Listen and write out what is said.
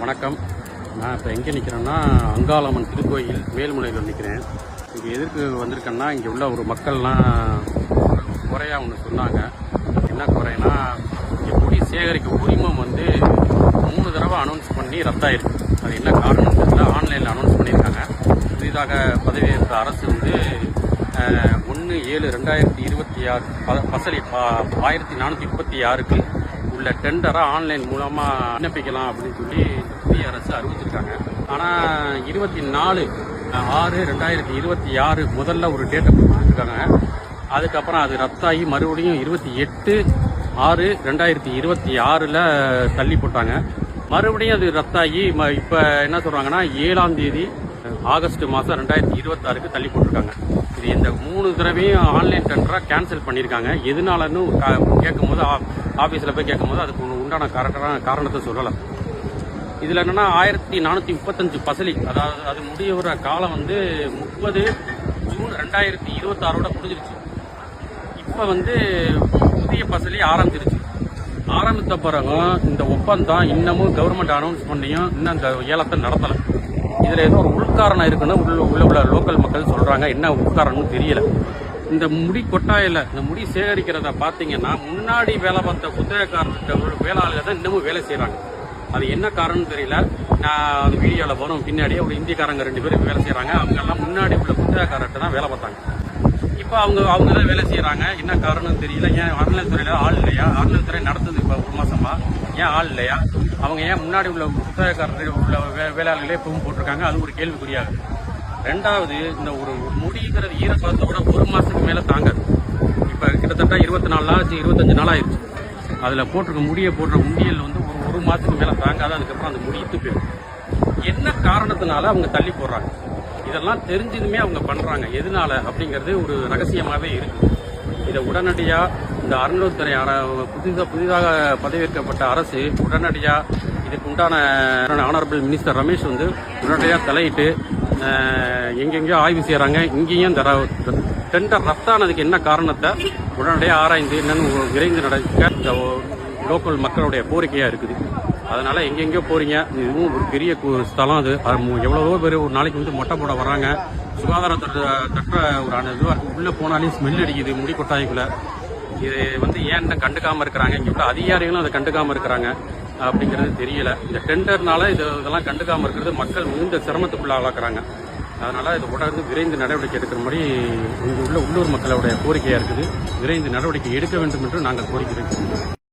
வணக்கம். நான் இப்போ எங்கே நிற்கிறேன்னா அங்காளம்மன் திருக்கோயில் மேல்முனையில் நிற்கிறேன். இங்கே எதற்கு வந்திருக்கேன்னா, இங்கே உள்ள ஒரு மக்கள்லாம் குறையாக ஒன்று சொன்னாங்க. என்ன குறைனா, இங்கே முடி சேகரிக்க உரிமம் 3 தடவை அனௌன்ஸ் பண்ணி ரத்தாயிருக்கு. அது என்ன காரணம் தெரியல. ஆன்லைனில் அனௌன்ஸ் பண்ணியிருக்காங்க. புதிதாக பதவியேற்ற அரசு 1/7/2026 பசலி 1436க்கு உள்ள டெண்டரை ஆன்லைன் மூலமாக விண்ணப்பிக்கலாம் அப்படின்னு சொல்லி புதிய அரசு அறிவிச்சிருக்காங்க. ஆனால் 24/6/2026 முதல்ல ஒரு டேட்டை கொடுத்துருக்காங்க. அதுக்கப்புறம் அது ரத்தாகி மறுபடியும் 28/6/2026 தள்ளி போட்டாங்க. மறுபடியும் அது ரத்தாகி இப்போ என்ன சொல்கிறாங்கன்னா 7ஆம் தேதி ஆகஸ்ட் மாதம் 2026க்கு தள்ளி போட்டிருக்காங்க. இது இந்த 3 தடவையும் ஆன்லைன் டெண்டராக கேன்சல் பண்ணியிருக்காங்க. எதனாலன்னு கேட்கும்போது ஆஃபீஸில் போய் கேட்கும்போது அதுக்கு உண்டான காரணத்தை சொல்லலாம். இதில் என்னென்னா 1435 பசலி, அதாவது அது முடிவுற காலம் 30 ஜூன் 2026 முடிஞ்சிருச்சு. இப்போ புதிய பசலி ஆரம்பித்த பிறகு இந்த ஒப்பந்தம் இன்னமும் கவர்மெண்ட் அனௌன்ஸ் பண்ணியும் இன்னும் அந்த ஏலத்தை நடத்தலை. இதில் ஏதோ ஒரு உள்காரணம் இருக்குன்னு உள்ள லோக்கல் மக்கள் சொல்கிறாங்க. என்ன உள்காரணம்னு தெரியல. இந்த முடி கொட்டாயில் இந்த முடி சேகரிக்கிறத பார்த்தீங்கன்னா, முன்னாடி வேலை பார்த்த புத்தகக்காரர்கிட்ட வேளாளர்கள் தான் இன்னமும் வேலை செய்கிறாங்க. அது என்ன காரணம்னு தெரியல. நான் அந்த வீடியோவில் போகிறோம், பின்னாடியே ஒரு இந்தியக்காரங்க 2 பேர் வேலை செய்கிறாங்க. அவங்கெல்லாம் முன்னாடி உள்ள புத்தகக்காரர்கிட்ட தான் வேலை பார்த்தாங்க. இப்போ அவங்க தான் வேலை செய்கிறாங்க. என்ன காரணம்னு தெரியல. ஏன் அறநிலையத்துறையில் ஆள் இல்லையா? அறநிலையத்துறை நடத்துது இப்போ 1 மாதமாக. ஏன் ஆள் இல்லையா? அவங்க ஏன் முன்னாடி உள்ள புத்தகக்காரர்கள் உள்ள வேலையாளர்களே இப்பவும் போட்டிருக்காங்க? அது ஒரு கேள்விக்குறியாகுது. 2வது, இந்த ஒரு முடிங்கிறது ஈரப்பதத்தோட 1 மாதத்துக்கு மேலே தாங்காது. இப்போ கிட்டத்தட்ட 24 நாள் 25 நாள் ஆயிடுச்சு. அதில் போட்டிருக்க முடியல் ஒரு மாதத்துக்கு மேலே தாங்காது. அதுக்கப்புறம் அந்த முடித்து போயிடும். என்ன காரணத்தினால அவங்க தள்ளி போடுறாங்க? இதெல்லாம் தெரிஞ்சதுமே அவங்க பண்ணுறாங்க. எதனால அப்படிங்கிறது ஒரு ரகசியமாகவே இருக்குது. இதை உடனடியாக இந்த அறநிலையத்துறை புதிதாக பதவியேற்கப்பட்ட அரசு உடனடியாக இதுக்கு உண்டான ஆனரபிள் மினிஸ்டர் ரமேஷ் உடனடியாக தலையிட்டு எங்கெங்கேயோ ஆய்வு செய்கிறாங்க. இங்கேயும் இந்த டெண்டர் ரத்தானதுக்கு என்ன காரணத்தை உடனடியாக ஆராய்ந்து என்னன்னு விரைந்து நடக்க இந்த லோக்கல் மக்களுடைய கோரிக்கையாக இருக்குது. அதனால் எங்கெங்கேயோ போகிறீங்க. இதுவும் ஒரு பெரிய ஸ்தலம். அது எவ்வளவோ பேர் ஒரு நாளைக்கு மொட்டை போட வராங்க. சுகாதாரத்துறை ஒரு இதுவாக உள்ளே போனாலே ஸ்மெல் அடிக்குது முடி கொட்டாய்க்குள்ளே. இது ஏன் கண்டுக்காமல் இருக்கிறாங்க? இங்கே உள்ள அதிகாரிகளும் அதை கண்டுக்காமல் இருக்கிறாங்க அப்படிங்கிறது தெரியல. இந்த டெண்டர்னால இதெல்லாம் கண்டுக்காமல் இருக்கிறது மக்கள் மிகுந்த சிரமத்துக்குள்ள ஆளாக்குறாங்க. அதனால் இது உடனே விரைந்து நடவடிக்கை எடுக்கிற மாதிரி இங்கே உள்ள உள்ளூர் மக்களுடைய கோரிக்கையாக இருக்குது. விரைந்து நடவடிக்கை எடுக்க வேண்டும் என்று நாங்கள் கோரிக்கிறோம்.